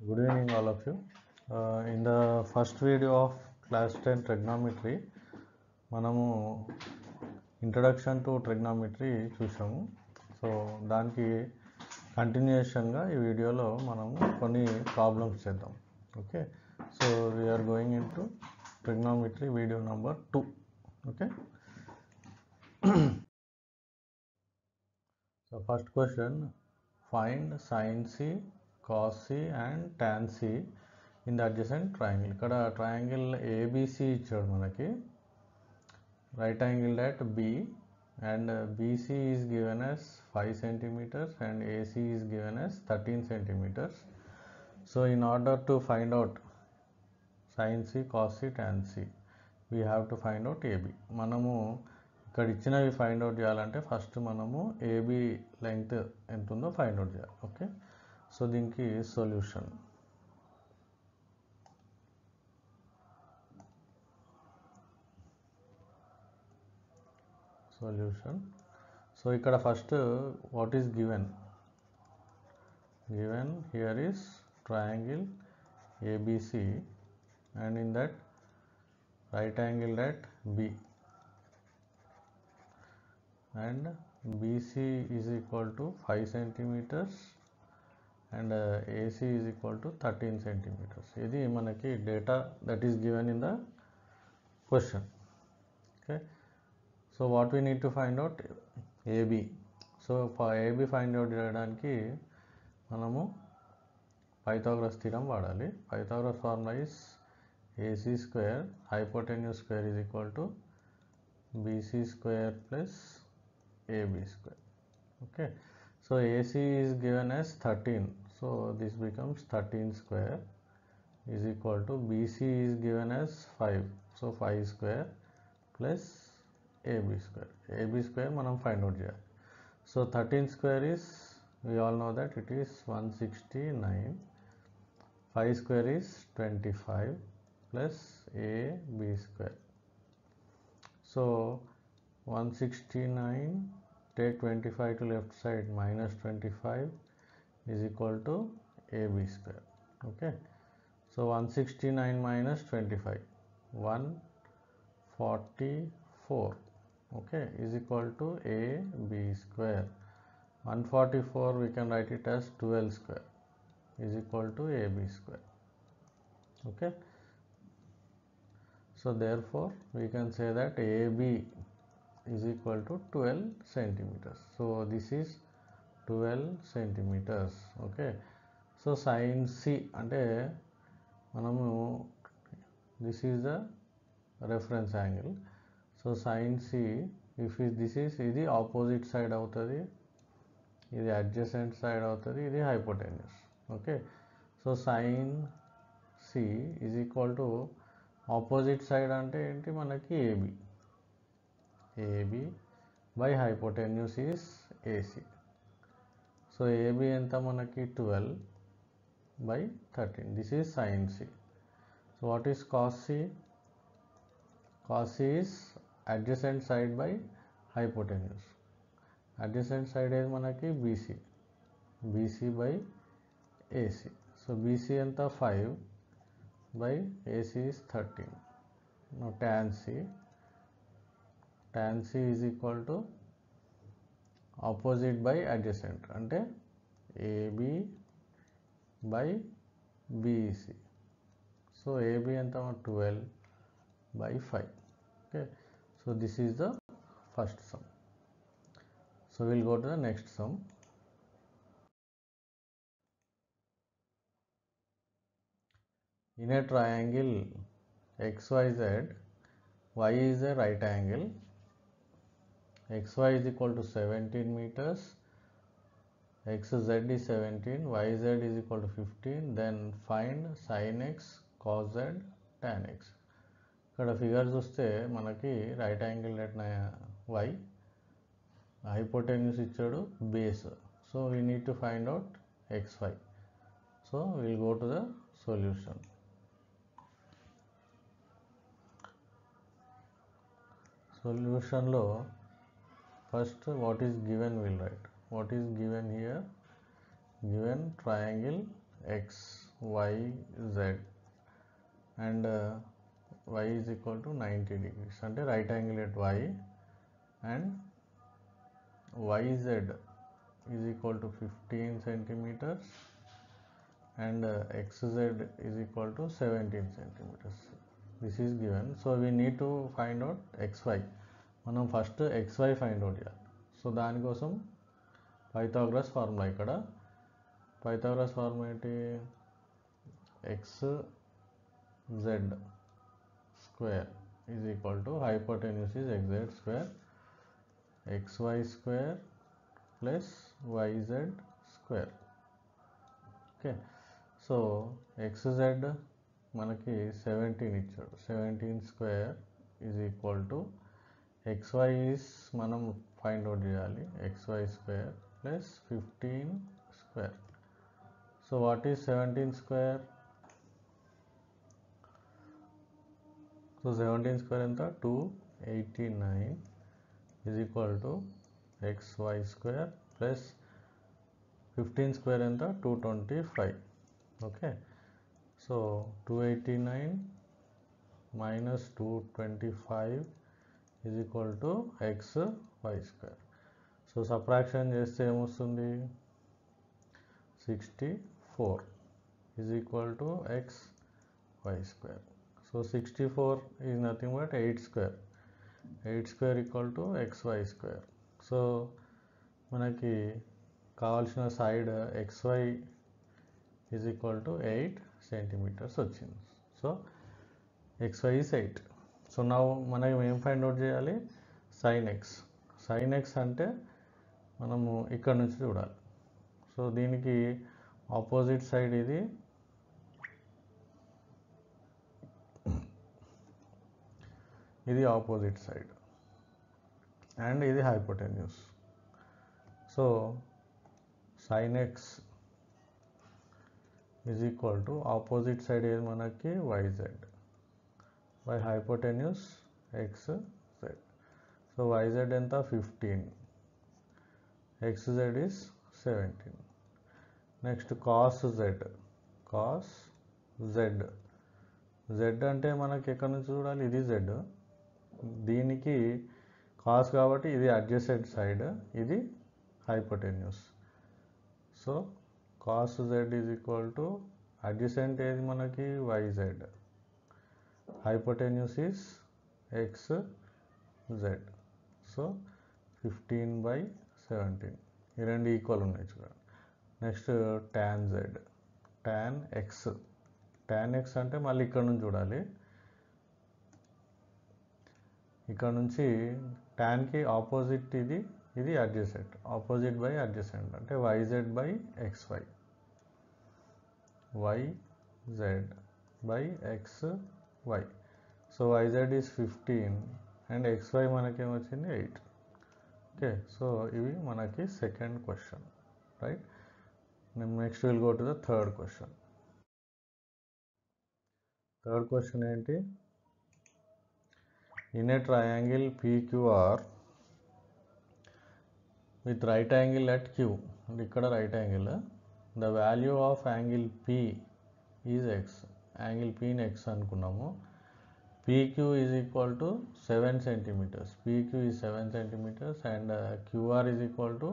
Good evening, all of you. In the first video of class 10 trigonometry, మనము introduction to trigonometry చూసాము. So దానికి కంటిన్యూషన్గా ఈ వీడియోలో మనము కొన్ని ప్రాబ్లమ్స్ చేద్దాం. Okay, so we're going into trigonometry video number 2. Okay, so first question, find sin C, cos C and tan C in the adjacent triangle. ఇక్కడ ట్రయాంగిల్ ABC ఇచ్చాడు మనకి, right angle at B, and BC is given as 5 centimeters and AC is given as 13 centimeters. So in order to find out sin C, cos C, tan C, we have to find out AB. మనము ఇక్కడ ఇచ్చినవి find out చేయాలంటే first మనము AB length ఎంత ఉందో find out చేయాలి. Okay, so దీనికి solution, so ఇక్కడ first what is given here is triangle ABC and in that right angle at B, and BC is equal to 5 centimeters and AC is equal to 13 centimeters. ఇది మనకి data that is given in the question. Okay, so what we need to find out AB. So for AB find out చేయడానికి మనము Pythagoras theorem వాడాలి. Pythagoras formula is AC square hypotenuse square is equal to BC square plus AB square. Okay, so AC is given as 13, so this becomes 13 square is equal to BC is given as 5, so 5 square plus AB square మనం find out చేయాలి. So 13 square is, we all know that it is 169, 5 square is 25 plus AB square. So 169, take 25 to left side, minus 25 is equal to AB square. Okay, so 169 minus 25, 144, okay, is equal to AB square. 144 we can write it as 12 square is equal to AB square. Okay, so therefore we can say that AB is equal to 12 centimeters. So this is 12 centimeters. Okay, so sin C అంటే మనము, this is the reference angle. So sin C, if this is, ఇది opposite side అవుతుంది, ఇది adjacent side అవుతుంది, ఇది hypotenuse. Okay, so sin C is equal to opposite side అంటే ఏంటి మనకి AB by hypotenuse is AC. So AB ఎంత మనకి 12 by 13. This is sin C. So what is cos C? Cos C is adjacent side by hypotenuse. Adjacent side is మనకి BC by AC. So BC ఎంత 5 by AC is 13. Now tan C is equal to opposite by adjacent అంటే AB by BC. So AB ఎంత 12 by 5. Okay, so this is the first sum. So we'll go to the next sum. In a triangle XYZ, Y is a right angle, XY is equal to 17 meters, XZ is 17, YZ is equal to 15, then find sin X, cos Z, tan X. ఇక్కడ figure చూస్తే మనకి right angle at Y, hypotenuse ఇచ్చాడు, base. So we need to find out XY. So will go to the solution. సొల్యూషన్లో first what is given will write. What is given here? Given triangle X yz and y is equal to 90 degrees అంటే right angle at y and yz is equal to 15 centimeters and xz is equal to 17 centimeters. This is given. So we need to find out xy. మనం first xy find out చేయాలి. So దానికోసం Pythagoras formula, ఇక్కడ Pythagoras formula ఏంటి, xz square is equal to hypotenuse is xz square xy square plus yz square. Okay, so xz మనకి 17 ఇచ్చాడు, 17 square is equal to xy is మనం find out చేయాలి, xy square plus 15 square. So what is 17 square? So 17 square ఎంత, 289 is equal to xy square plus 15 square ఎంత, 225. Okay, so 289 minus 225 is equal to xy square. So subtraction చేస్తే ఏమొస్తుంది, 64 is equal to xy square. So 64 is nothing but 8 square, 8 square equal to xy square. So మనకి కావాల్సిన side xy is equal to 8 centimetres వచ్చింది. So xy is 8. So నా మనం ఏం find out చేయాలి, sin x. sin x అంటే మనము ఇక్కడ నుంచి చూడాలి. సో దీనికి ఆపోజిట్ సైడ్ ఇది ఆపోజిట్ సైడ్ అండ్ ఇది hypotenuse. So sin x is equal to opposite side ఏది మనకి yz by hypotenuse xz. So yz ఎంత, 15, xz is 17. Next cos z, cos z, z అంటే మనకి ఎక్కడి నుంచి చూడాలి, ఇది z, దీనికి cos కాబట్టి ఇది అడ్జసెంట్ సైడ్, ఇది hypotenuse. So cos z is equal to adjacent ఏది మనకి yz, hypotenuse is xz. So 15/17, ఈ రెండు ఈక్వల్ ఉన్నాయి చూడండి. Next tan z, tan x, tan x అంటే మళ్ళీ ఇక్కడ నుంచి చూడాలి, ఇక్కడ నుంచి ట్యాన్కి ఆపోజిట్ ఇది అడ్జసెంట్, ఆపోజిట్ బై అడ్జసెంట్ అంటే yz/xy, yz/xy. So yz is 15 and xy మనకేమొచ్చింది 8. Okay, so ఇవి మనకి second question, right. Next will go to the third question. Third question ఏంటి, in a triangle PQR with right angle at Q, and ikkada right angle, the value of angle P is x, angle P ni x anukunnamu, PQ is equal to 7 centimeters, PQ is 7 centimeters and QR is equal to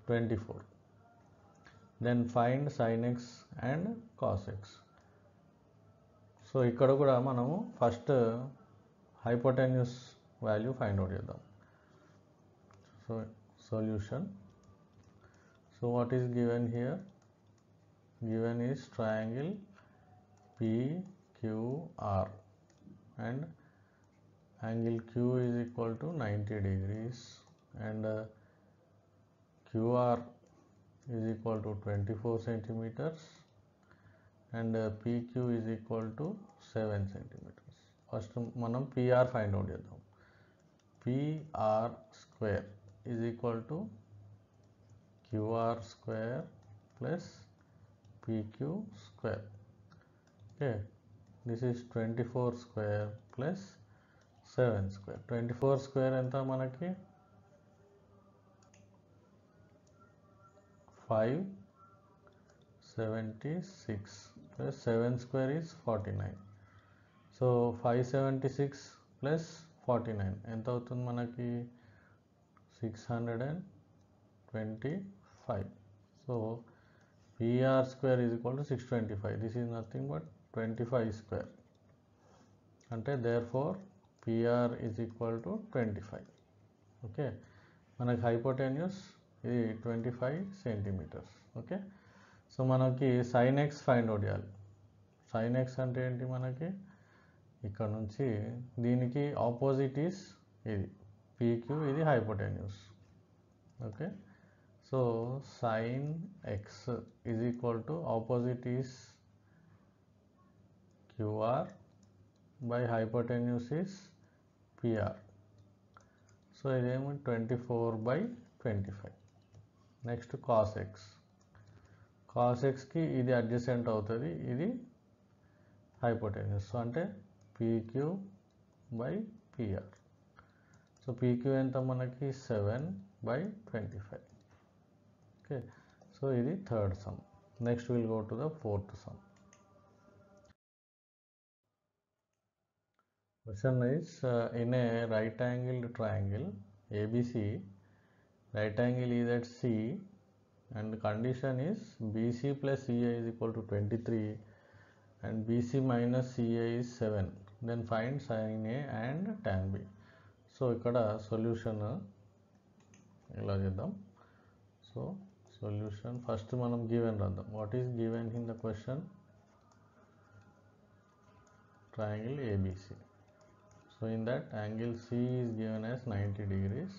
24. Then find sin x and cos x. So ఇక్కడ కూడా మనము first hypotenuse value find out చేద్దాం. So solution, so what is given here, given is triangle PQR and angle Q is equal to 90 degrees and QR is equal to 24 centimeters and PQ is equal to 7 centimeters. First మనం PR find out చేద్దాం. PR square is equal to QR square plus PQ square. Okay, this is 24 square plus 7 square. 24 square ఎంత మనకి 576 plus 7 square is 49. So 576 plus 49 ఎంత అవుతుంది మనకి 625. So PR square is equal to 625. This is nothing but 25 square. అంటే therefore PR is equal to 25. Okay, మనకి hypotenuse ఇది 25 centimetres. Okay, so మనకి sin x find out చేయాలి. sin x అంటే ఏంటి, మనకి ఇక్కడ నుంచి దీనికి ఆపోజిట్ ఈస్ ఇది PQ, ఇది hypotenuse. Okay, so sin x is equal to opposite is QR by hypotenuse is PR. So ఇదేమో 24/25. Next cos x. cos xకి ఇది అడ్జసెంట్ అవుతుంది, ఇది హైపోటెన్యూస్. సో అంటే PQ by PR. So PQ ఎంత మనకి 7/25. Okay, so ఇది third sum. Next will go to the fourth sum. Question is in a right angled triangle ABC, right angle is at C and the condition is BC plus CA is equal to 23 and BC minus CA is 7. Then find sin A and tan B. So ఇక్కడ solution ఇలా చేద్దాం. So solution first మనం given రాద్దాం. What is given in the question? triangle ABC. So in that angle C is given as 90 degrees.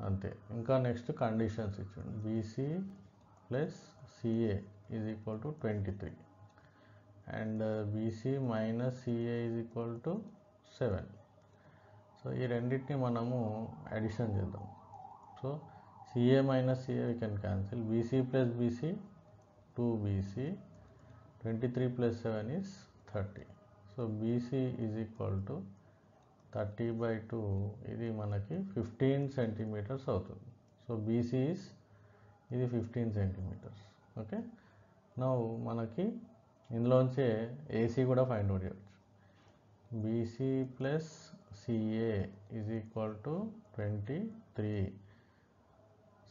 అంతే. ఇంకా next conditions ఇచ్చాడు. BC plus CA is equal to 23 and BC minus CA is equal to 7. So ఈ రెండింటిని మనము addition చేద్దాం. So CA minus CA we can cancel. BC plus BC 2BC, 23 plus 7 is 30. So BC is equal to 30/2, ఇది మనకి 15 centimetres అవుతుంది. So BC is ఇది 15 centimetres. Okay, now మనకి ఇందులోంచే AC కూడా ఫైండ్ అవుట్ చేయవచ్చు. BC plus CA is equal to 23.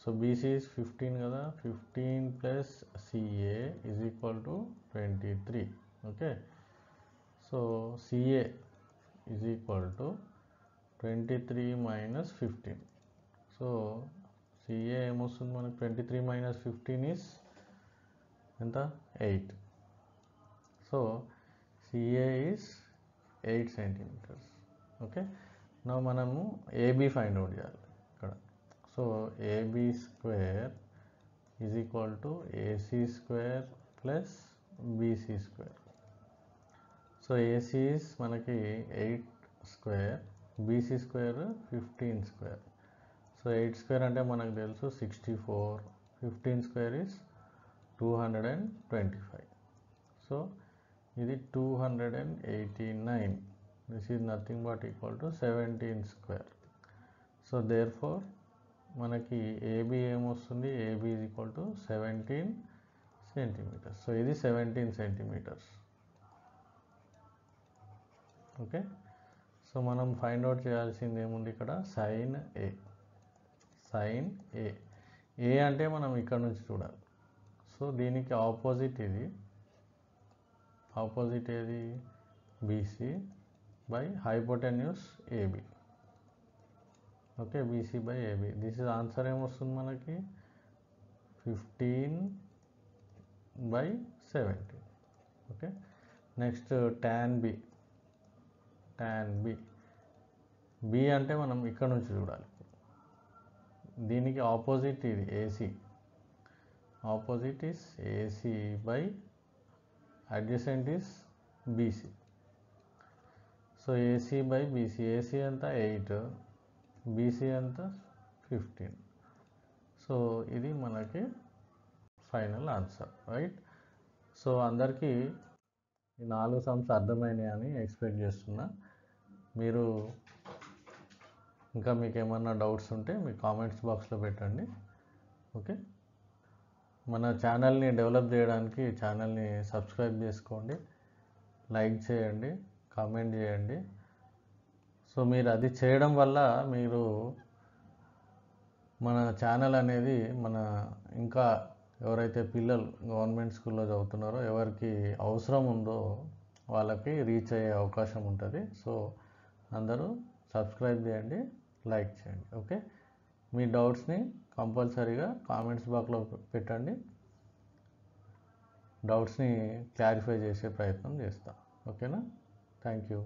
So BC is 15 కదా, 15 plus CA is equal to 23. Okay, so CA is equal to 23 minus 15. So CA ఏమొస్తుంది మనకి? 23 minus 15 is ఎంత? 8. So CA is 8 centimetres. Okay, now మనము AB find out చేయాలి ఇక్కడ. So AB square is equal to AC square plus BC square. So AC is మనకి 8 square, BC square 15 square. So 8 square అంటే మనకు తెలుసు 64, 15 square is 225. So ఇది 289. This is nothing but equal to 17 square. So therefore మనకి AB ఏమొస్తుంది? AB is equal to 17 centimetres. So ఇది 17 centimetres. Okay, so మనం find out చేయాల్సింది ఏముంది ఇక్కడ? Sign A. సైన్ A అంటే మనం ఇక్కడ నుంచి చూడాలి. సో దీనికి ఆపోజిట్ ఇది, ఆపోజిట్ ఏది? BC by hypotenuse AB. Okay, BC by AB. This is answer ఏమొస్తుంది మనకి? 15/17. Okay, next tan B. tan B. B అంటే మనం ఇక్కడ నుంచి చూడాలి. దీనికి ఆపోజిట్ ఇది AC. Opposite is AC by adjacent is BC. So AC by BC. AC అంతా 8, BC అంతా 15. సో ఇది మనకి ఫైనల్ ఆన్సర్, రైట్? సో అందరికీ ఈ 4 సమ్స్ అర్థమైనాయని ఎక్స్పెక్ట్ చేస్తున్నా. మీరు ఇంకా మీకు ఏమన్నా డౌట్స్ ఉంటే మీ కామెంట్స్ బాక్స్లో పెట్టండి. ఓకే. మన ఛానల్ని డెవలప్ చేయడానికి ఛానల్ని సబ్స్క్రైబ్ చేసుకోండి, లైక్ చేయండి, కామెంట్ చేయండి. సో మీరు అది చేయడం వల్ల మీరు మన ఛానల్ అనేది ఇంకా ఎవరైతే పిల్లలు గవర్నమెంట్ స్కూల్లో చదువుతున్నారో ఎవరికి అవసరం ఉందో వాళ్ళకి రీచ్ అయ్యే అవకాశం ఉంటుంది. సో అందరూ సబ్స్క్రైబ్ చేయండి, లైక్ చేయండి. ఓకే, మీ డౌట్స్ని కంపల్సరీగా కామెంట్స్ బాక్స్లో పెట్టండి. డౌట్స్ని క్లారిఫై చేసే ప్రయత్నం చేస్తా. ఓకేనా? Thank you.